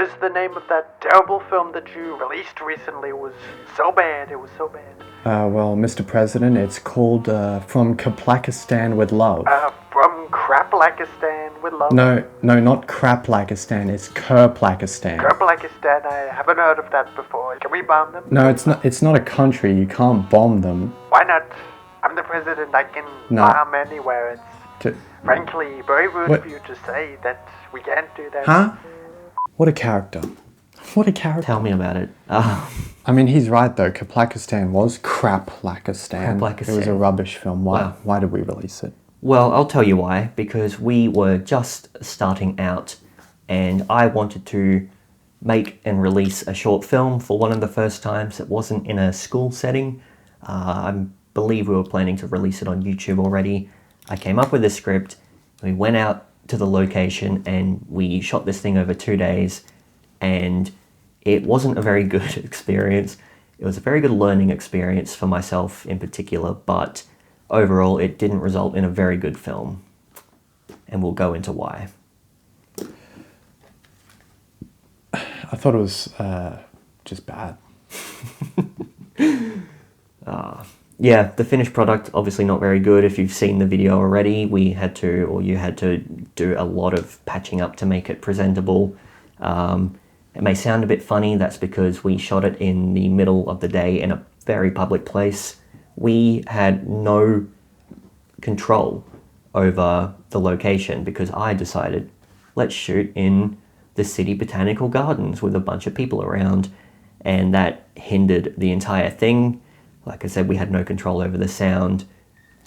is the name of that terrible film that you released recently? It was so bad. It was so bad. Well, Mr. President, it's called From Kaplakistan with Love. From Kraplakistan with Love? No, not Kraplakistan, it's Kerplakistan. Kerplakistan, I haven't heard of that before. Can we bomb them? No, it's not a country, you can't bomb them. Why not? I'm the president, I can bomb anywhere. It's frankly very rude for you to say that we can't do that. Huh? What a character. What a character. Tell me about it. I mean, he's right though. Kaplakistan was Kraplakistan. Kraplakistan. It was a rubbish film. Why did we release it? Well, I'll tell you why. Because we were just starting out and I wanted to make and release a short film for one of the first times. It wasn't in a school setting. I believe we were planning to release it on YouTube already. I came up with a script. We went out to the location and we shot this thing over 2 days. And it wasn't a very good experience. It was a very good learning experience for myself in particular, but overall it didn't result in a very good film. And we'll go into why. I thought it was just bad. Yeah, the finished product, obviously not very good. If you've seen the video already, you had to do a lot of patching up to make it presentable. It may sound a bit funny, that's because we shot it in the middle of the day in a very public place. We had no control over the location because I decided, let's shoot in the city botanical gardens with a bunch of people around, and that hindered the entire thing. Like I said, we had no control over the sound,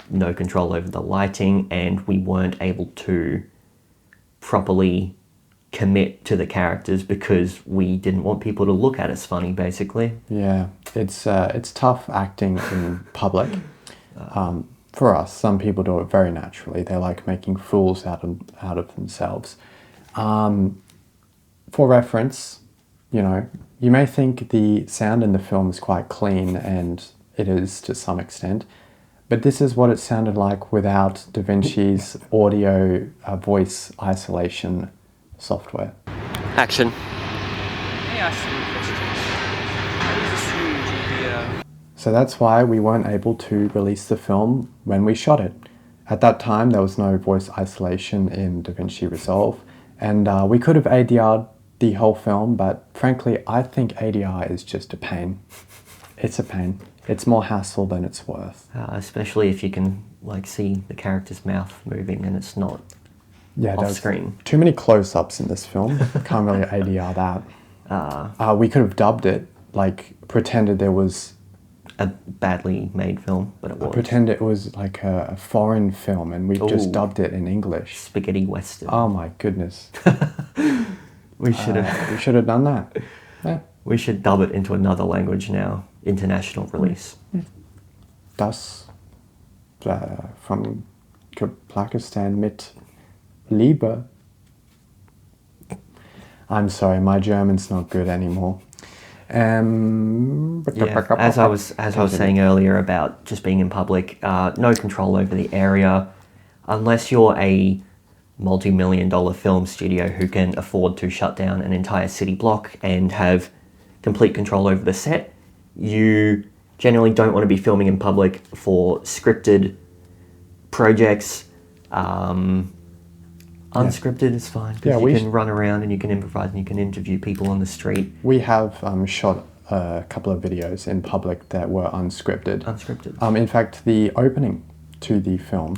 no control over the lighting, and we weren't able to properly commit to the characters because we didn't want people to look at us funny, basically. Yeah, it's tough acting in public. For us, some people do it very naturally. They like making fools out of themselves. For reference, you may think the sound in the film is quite clean, and it is to some extent, but this is what it sounded like without DaVinci's audio voice isolation software. Action. May I ask you a question? I always assumed you'd be So that's why we weren't able to release the film when we shot it. At that time, there was no voice isolation in DaVinci Resolve, and we could have ADR'd the whole film, but frankly, I think ADR is just a pain. It's a pain. It's more hassle than it's worth. Especially if you can see the character's mouth moving and it's not off screen. Too many close-ups in this film. Can't really ADR that. We could have dubbed it, pretended there was a badly made film, but it was. Pretend it was like a foreign film, and we just dubbed it in English. Spaghetti Western. Oh my goodness. We should have done that. Yeah. We should dub it into another language now. International release. Das from Kaplakistan mit Liebe. I'm sorry, my German's not good anymore. As I was saying earlier about just being in public, no control over the area, unless you're a multi-million-dollar film studio who can afford to shut down an entire city block and have complete control over the set. You generally don't want to be filming in public for scripted projects. Unscripted is fine because you can run around and you can improvise and you can interview people on the street. We have shot a couple of videos in public that were unscripted. In fact, the opening to the film,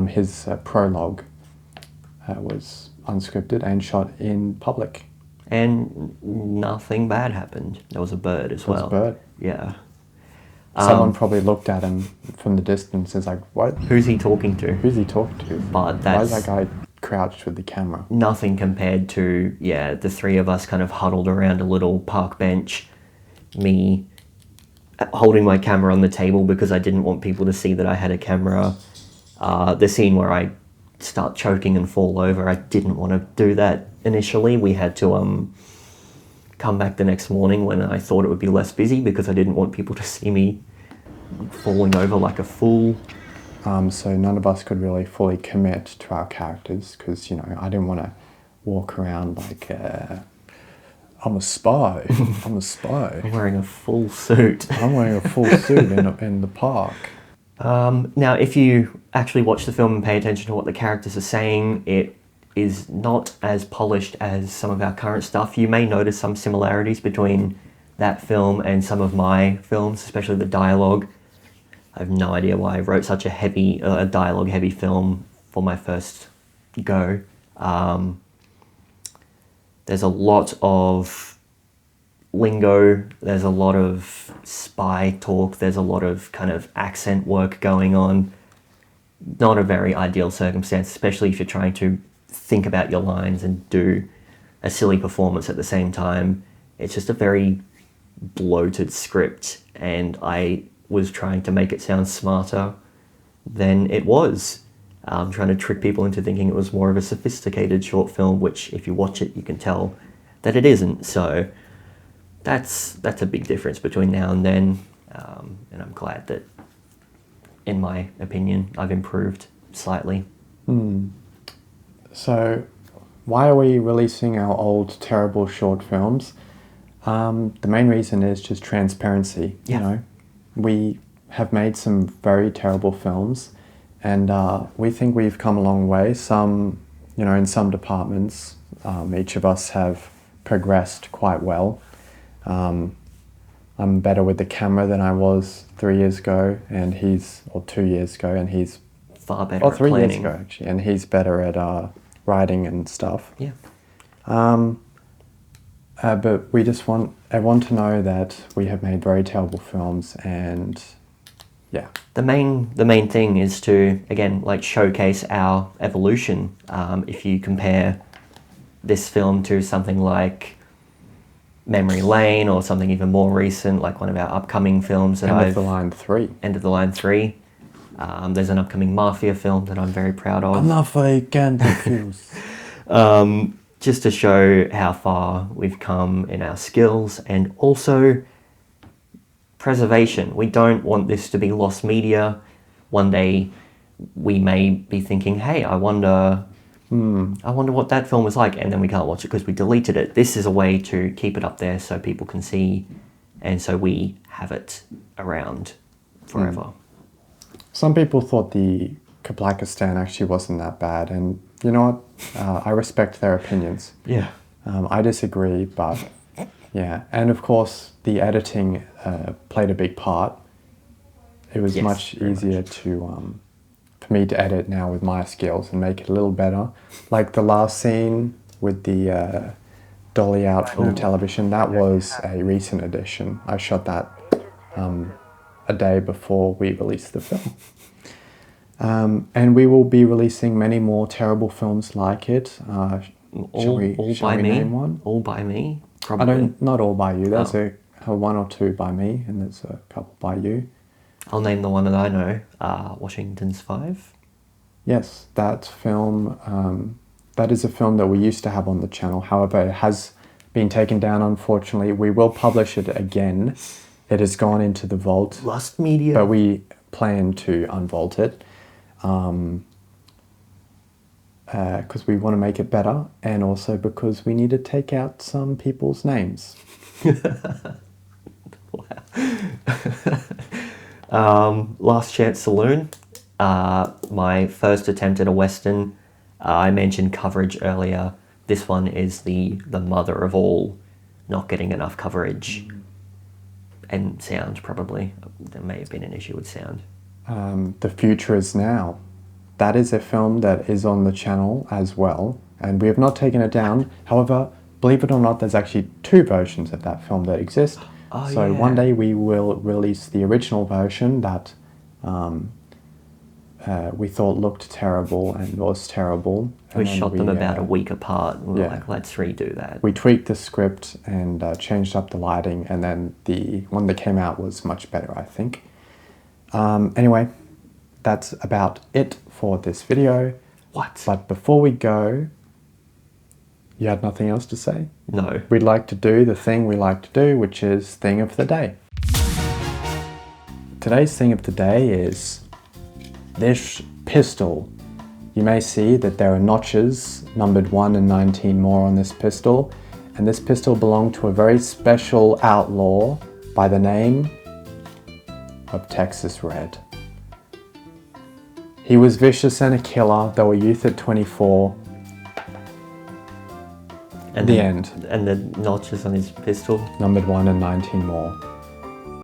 his prologue was unscripted and shot in public. And nothing bad happened. There was a bird as well. There was a bird. Yeah. Someone probably looked at him from the distance and was like, what? Who's he talking to? Who's he talking to? But why is that guy crouched with the camera? Nothing compared to, the three of us kind of huddled around a little park bench. Me holding my camera on the table because I didn't want people to see that I had a camera. The scene where I start choking and fall over, I didn't want to do that initially. We had to come back the next morning when I thought it would be less busy because I didn't want people to see me falling over like a fool. So none of us could really fully commit to our characters because, I didn't want to walk around like I'm a spy. I'm a spy. I'm wearing a full suit. I'm wearing a full suit in the park. Now, if you actually watch the film and pay attention to what the characters are saying, it is not as polished as some of our current stuff. You may notice some similarities between that film and some of my films, especially the dialogue. I have no idea why I wrote such a heavy, dialogue-heavy film for my first go. There's a lot of lingo, there's a lot of spy talk, there's a lot of kind of accent work going on. Not a very ideal circumstance, especially if you're trying to think about your lines and do a silly performance at the same time. It's just a very bloated script, and I was trying to make it sound smarter than it was. Trying to trick people into thinking it was more of a sophisticated short film, which if you watch it, you can tell that it isn't. So that's a big difference between now and then. And I'm glad that, in my opinion, I've improved slightly. So why are we releasing our old terrible short films? The main reason is just transparency. Yeah. You know, we have made some very terrible films, and we think we've come a long way. Some, you know, in some departments, each of us have progressed quite well. I'm better with the camera than I was 3 years ago, and or 2 years ago, and he's Far better at 3 planning. years ago actually, and he's better at writing and stuff. Yeah. But we just want everyone to know that we have made very terrible films, and yeah. The main thing is to, again, like, showcase our evolution. If you compare this film to something like Memory Lane, or something even more recent, like one of our upcoming films that End of the Line 3. End of the Line 3. There's an upcoming Mafia film that I'm very proud of. I'm not again confused. Just to show how far we've come in our skills, and also preservation. We don't want this to be lost media. One day we may be thinking, hey, I wonder what that film was like, and then we can't watch it because we deleted it. This is a way to keep it up there so people can see, and so we have it around forever. Some people thought the Kablakistan actually wasn't that bad, and you know what? I respect their opinions. Yeah. I disagree, but yeah. And of course, the editing played a big part. It was Yes, much very easier to for me to edit now with my skills and make it a little better. Like the last scene with the dolly out from the television, that was a recent addition. I shot that a day before we released the film. And we will be releasing many more terrible films like it. Shall we name one? All by me, probably. Not all by you. There's a one or two by me, and there's a couple by you. I'll name the one that I know, Washington's 5. Yes, that film, that is a film that we used to have on the channel. However, it has been taken down, unfortunately. We will publish it again. It has gone into the vault. Lost media. But we plan to unvault it. Because we want to make it better, and also because we need to take out some people's names. Last Chance Saloon, my first attempt at a Western. I mentioned coverage earlier. This one is the mother of all not getting enough coverage. And sound, probably. There may have been an issue with sound. The Future Is Now. That is a film that is on the channel as well, and we have not taken it down. However, believe it or not, there's actually 2 versions of that film that exist. So one day we will release the original version that we thought looked terrible and was terrible. We shot them about a week apart, and we were yeah. like, let's redo that. We tweaked the script and changed up the lighting, and then the one that came out was much better, I think. Anyway, that's about it for this video. What? But before we go, you had nothing else to say? No. We'd like to do the thing we like to do, which is Thing of the Day. Today's Thing of the Day is this pistol. You may see that there are notches, numbered 1 and 19 more on this pistol, and this pistol belonged to a very special outlaw by the name of Texas Red. He was vicious and a killer, though a youth at 24. And the end. And the notches on his pistol. Numbered 1 and 19 more.